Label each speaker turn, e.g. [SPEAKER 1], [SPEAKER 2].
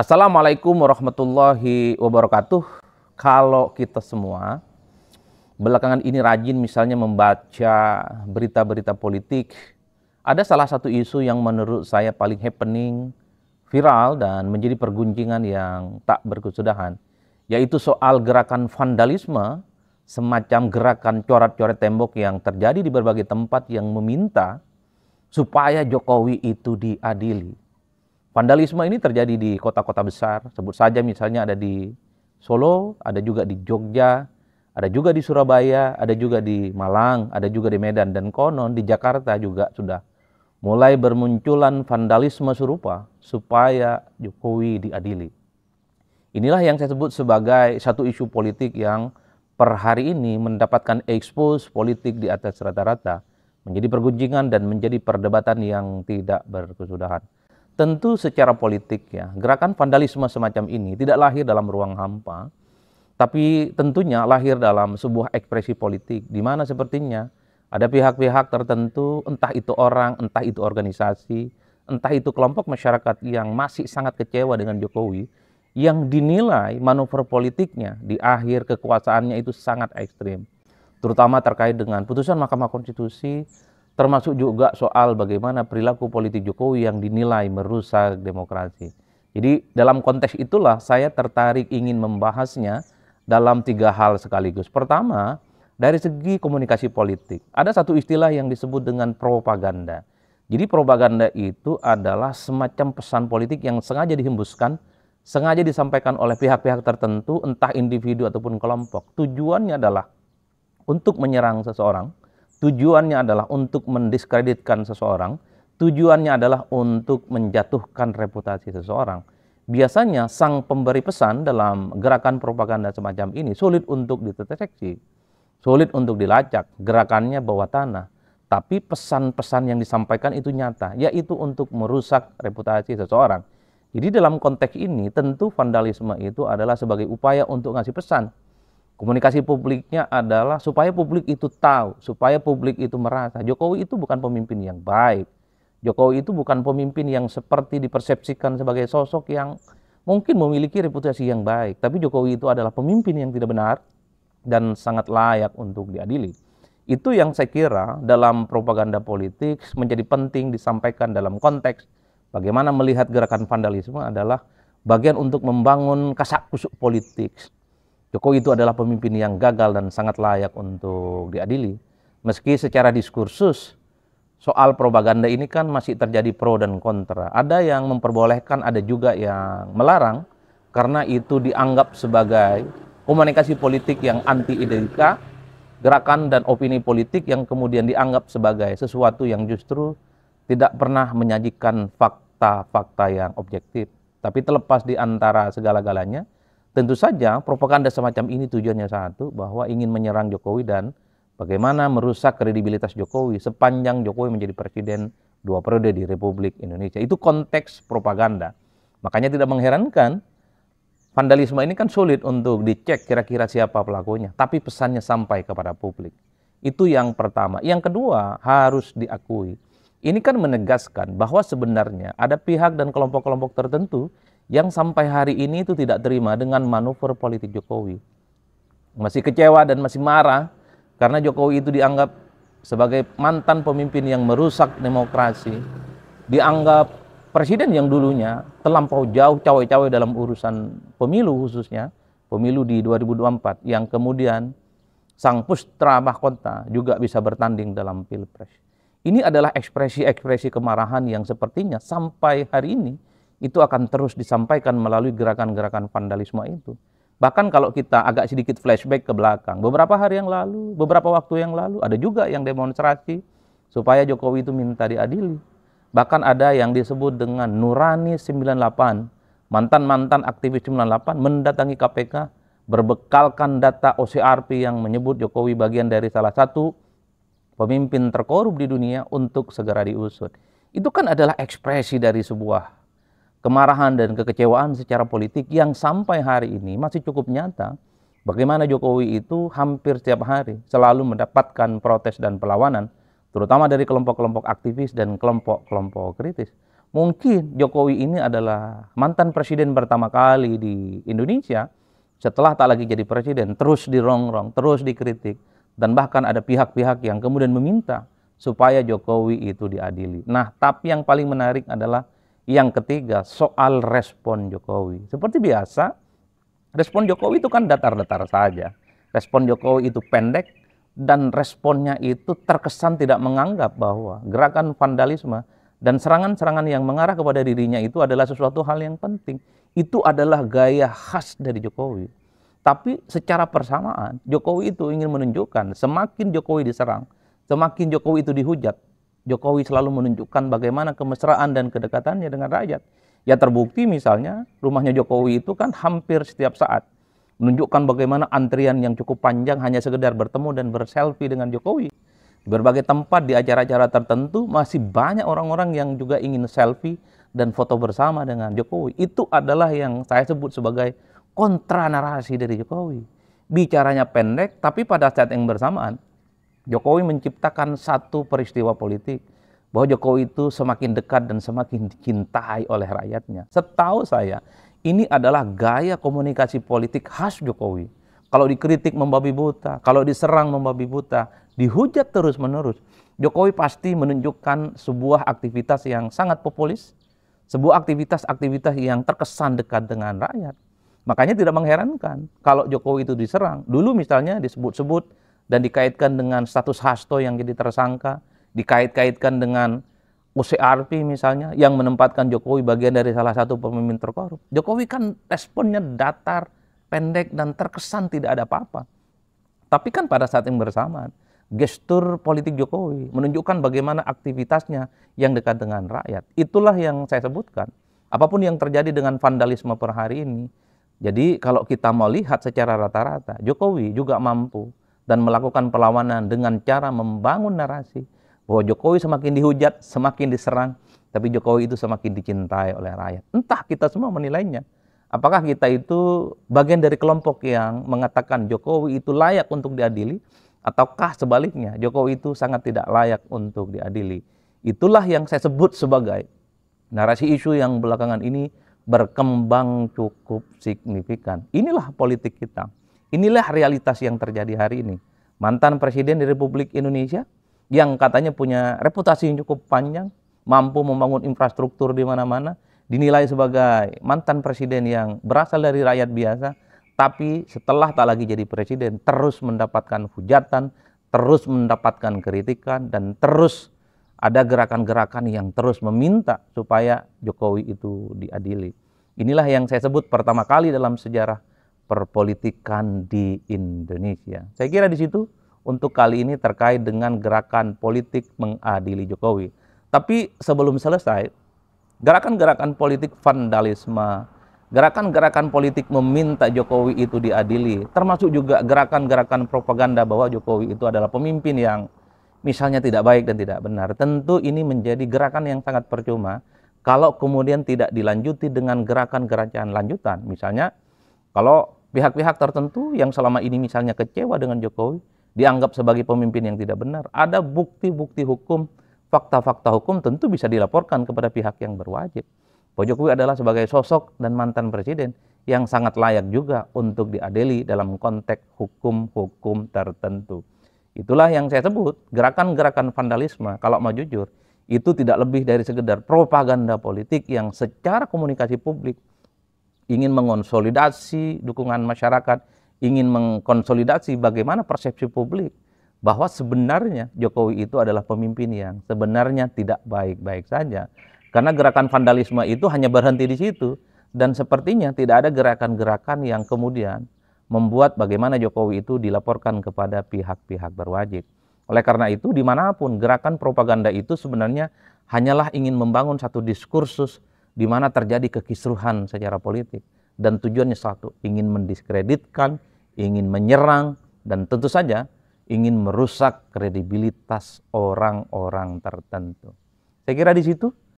[SPEAKER 1] Assalamualaikum warahmatullahi wabarakatuh. Kalau kita semua belakangan ini rajin misalnya membaca berita-berita politik, ada salah satu isu yang menurut saya paling happening, viral dan menjadi pergunjingan yang tak berkesudahan, yaitu soal gerakan vandalisme, semacam gerakan coret-coret tembok yang terjadi di berbagai tempat yang meminta supaya Jokowi itu diadili. Vandalisme ini terjadi di kota-kota besar, sebut saja misalnya ada di Solo, ada juga di Jogja, ada juga di Surabaya, ada juga di Malang, ada juga di Medan, dan konon di Jakarta juga sudah mulai bermunculan vandalisme serupa supaya Jokowi diadili. Inilah yang saya sebut sebagai satu isu politik yang per hari ini mendapatkan expose politik di atas rata-rata, menjadi pergunjingan dan menjadi perdebatan yang tidak berkesudahan. Tentu secara politik ya, gerakan vandalisme semacam ini tidak lahir dalam ruang hampa, tapi tentunya lahir dalam sebuah ekspresi politik, di mana sepertinya ada pihak-pihak tertentu, entah itu orang, entah itu organisasi, entah itu kelompok masyarakat yang masih sangat kecewa dengan Jokowi, yang dinilai manuver politiknya di akhir kekuasaannya itu sangat ekstrim. Terutama terkait dengan putusan Mahkamah Konstitusi, termasuk juga soal bagaimana perilaku politik Jokowi yang dinilai merusak demokrasi. Jadi dalam konteks itulah saya tertarik ingin membahasnya dalam 3 hal sekaligus. Pertama, dari segi komunikasi politik, ada satu istilah yang disebut dengan propaganda. Jadi propaganda itu adalah semacam pesan politik yang sengaja dihembuskan, sengaja disampaikan oleh pihak-pihak tertentu, entah individu ataupun kelompok. Tujuannya adalah untuk menyerang seseorang, tujuannya adalah untuk mendiskreditkan seseorang, tujuannya adalah untuk menjatuhkan reputasi seseorang. Biasanya sang pemberi pesan dalam gerakan propaganda semacam ini sulit untuk dideteksi, sulit untuk dilacak, gerakannya bawah tanah. Tapi pesan-pesan yang disampaikan itu nyata, yaitu untuk merusak reputasi seseorang. Jadi dalam konteks ini tentu vandalisme itu adalah sebagai upaya untuk ngasih pesan. Komunikasi publiknya adalah supaya publik itu tahu, supaya publik itu merasa Jokowi itu bukan pemimpin yang baik. Jokowi itu bukan pemimpin yang seperti dipersepsikan sebagai sosok yang mungkin memiliki reputasi yang baik. Tapi Jokowi itu adalah pemimpin yang tidak benar dan sangat layak untuk diadili. Itu yang saya kira dalam propaganda politik menjadi penting disampaikan dalam konteks bagaimana melihat gerakan vandalisme adalah bagian untuk membangun kasak-kusuk politik. Jokowi itu adalah pemimpin yang gagal dan sangat layak untuk diadili. Meski secara diskursus soal propaganda ini kan masih terjadi pro dan kontra. Ada yang memperbolehkan, ada juga yang melarang, karena itu dianggap sebagai komunikasi politik yang anti-etika, gerakan dan opini politik yang kemudian dianggap sebagai sesuatu yang justru tidak pernah menyajikan fakta-fakta yang objektif. Tapi terlepas di antara segala-galanya, tentu saja propaganda semacam ini tujuannya satu, bahwa ingin menyerang Jokowi dan bagaimana merusak kredibilitas Jokowi sepanjang Jokowi menjadi presiden 2 periode di Republik Indonesia. Itu konteks propaganda. Makanya tidak mengherankan, vandalisme ini kan sulit untuk dicek kira-kira siapa pelakunya, tapi pesannya sampai kepada publik. Itu yang pertama. Yang kedua, harus diakui, ini kan menegaskan bahwa sebenarnya ada pihak dan kelompok-kelompok tertentu yang sampai hari ini itu tidak terima dengan manuver politik Jokowi. Masih kecewa dan masih marah karena Jokowi itu dianggap sebagai mantan pemimpin yang merusak demokrasi. Dianggap presiden yang dulunya terlampau jauh cawe-cawe dalam urusan pemilu, khususnya pemilu di 2024, yang kemudian sang putra mahkota juga bisa bertanding dalam pilpres. Ini adalah ekspresi-ekspresi kemarahan yang sepertinya sampai hari ini itu akan terus disampaikan melalui gerakan-gerakan vandalisme itu. Bahkan kalau kita agak sedikit flashback ke belakang, beberapa hari yang lalu, beberapa waktu yang lalu, ada juga yang demonstrasi supaya Jokowi itu minta diadili. Bahkan ada yang disebut dengan Nurani 98, mantan-mantan aktivis 98 mendatangi KPK, berbekalkan data OCRP yang menyebut Jokowi bagian dari salah satu pemimpin terkorup di dunia untuk segera diusut. Itu kan adalah ekspresi dari sebuah kemarahan dan kekecewaan secara politik yang sampai hari ini masih cukup nyata. Bagaimana Jokowi itu hampir setiap hari selalu mendapatkan protes dan perlawanan, terutama dari kelompok-kelompok aktivis dan kelompok-kelompok kritis. Mungkin Jokowi ini adalah mantan presiden pertama kali di Indonesia setelah tak lagi jadi presiden, terus dirongrong, terus dikritik, dan bahkan ada pihak-pihak yang kemudian meminta supaya Jokowi itu diadili. Nah, tapi yang paling menarik adalah yang ketiga, soal respon Jokowi. Seperti biasa, respon Jokowi itu kan datar-datar saja. Respon Jokowi itu pendek, dan responnya itu terkesan tidak menganggap bahwa gerakan vandalisme dan serangan-serangan yang mengarah kepada dirinya itu adalah sesuatu hal yang penting. Itu adalah gaya khas dari Jokowi. Tapi secara persamaan, Jokowi itu ingin menunjukkan semakin Jokowi diserang, semakin Jokowi itu dihujat, Jokowi selalu menunjukkan bagaimana kemesraan dan kedekatannya dengan rakyat. Ya terbukti misalnya rumahnya Jokowi itu kan hampir setiap saat menunjukkan bagaimana antrian yang cukup panjang hanya sekedar bertemu dan berselfie dengan Jokowi. Di berbagai tempat di acara-acara tertentu masih banyak orang-orang yang juga ingin selfie dan foto bersama dengan Jokowi. Itu adalah yang saya sebut sebagai kontra narasi dari Jokowi. Bicaranya pendek, tapi pada saat yang bersamaan Jokowi menciptakan satu peristiwa politik bahwa Jokowi itu semakin dekat dan semakin dicintai oleh rakyatnya. Setahu saya, ini adalah gaya komunikasi politik khas Jokowi. Kalau dikritik membabi buta, kalau diserang membabi buta, dihujat terus-menerus, Jokowi pasti menunjukkan sebuah aktivitas yang sangat populis, sebuah aktivitas-aktivitas yang terkesan dekat dengan rakyat. Makanya tidak mengherankan kalau Jokowi itu diserang. Dulu misalnya disebut-sebut dan dikaitkan dengan status Hasto yang jadi tersangka, dikait-kaitkan dengan OCRP misalnya, yang menempatkan Jokowi bagian dari salah satu pemimpin terkorup. Jokowi kan responnya datar, pendek, dan terkesan tidak ada apa-apa. Tapi kan pada saat yang bersamaan, gestur politik Jokowi menunjukkan bagaimana aktivitasnya yang dekat dengan rakyat. Itulah yang saya sebutkan. Apapun yang terjadi dengan vandalisme per hari ini, jadi kalau kita mau lihat secara rata-rata, Jokowi juga mampu dan melakukan perlawanan dengan cara membangun narasi bahwa Jokowi semakin dihujat, semakin diserang, tapi Jokowi itu semakin dicintai oleh rakyat. Entah kita semua menilainya. Apakah kita itu bagian dari kelompok yang mengatakan Jokowi itu layak untuk diadili, ataukah sebaliknya Jokowi itu sangat tidak layak untuk diadili. Itulah yang saya sebut sebagai narasi isu yang belakangan ini berkembang cukup signifikan. Inilah politik kita. Inilah realitas yang terjadi hari ini. Mantan Presiden di Republik Indonesia yang katanya punya reputasi yang cukup panjang, mampu membangun infrastruktur di mana-mana, dinilai sebagai mantan presiden yang berasal dari rakyat biasa, tapi setelah tak lagi jadi presiden, terus mendapatkan hujatan, terus mendapatkan kritikan, dan terus ada gerakan-gerakan yang terus meminta supaya Jokowi itu diadili. Inilah yang saya sebut pertama kali dalam sejarah perpolitikan di Indonesia. Saya kira di situ untuk kali ini terkait dengan gerakan politik mengadili Jokowi. Tapi sebelum selesai, gerakan-gerakan politik vandalisme, gerakan-gerakan politik meminta Jokowi itu diadili, termasuk juga gerakan-gerakan propaganda bahwa Jokowi itu adalah pemimpin yang misalnya tidak baik dan tidak benar. Tentu ini menjadi gerakan yang sangat percuma kalau kemudian tidak dilanjuti dengan gerakan-gerakan lanjutan. Misalnya kalau pihak-pihak tertentu yang selama ini misalnya kecewa dengan Jokowi, dianggap sebagai pemimpin yang tidak benar, ada bukti-bukti hukum, fakta-fakta hukum tentu bisa dilaporkan kepada pihak yang berwajib. Bahwa Jokowi adalah sebagai sosok dan mantan presiden yang sangat layak juga untuk diadili dalam konteks hukum-hukum tertentu. Itulah yang saya sebut gerakan-gerakan vandalisme, kalau mau jujur, itu tidak lebih dari sekedar propaganda politik yang secara komunikasi publik ingin mengonsolidasi dukungan masyarakat, ingin mengkonsolidasi bagaimana persepsi publik bahwa sebenarnya Jokowi itu adalah pemimpin yang sebenarnya tidak baik-baik saja. Karena gerakan vandalisme itu hanya berhenti di situ, dan sepertinya tidak ada gerakan-gerakan yang kemudian membuat bagaimana Jokowi itu dilaporkan kepada pihak-pihak berwajib. Oleh karena itu, dimanapun gerakan propaganda itu sebenarnya hanyalah ingin membangun satu diskursus di mana terjadi kekisruhan secara politik. Dan tujuannya satu, ingin mendiskreditkan, ingin menyerang, dan tentu saja ingin merusak kredibilitas orang-orang tertentu. Saya kira di situ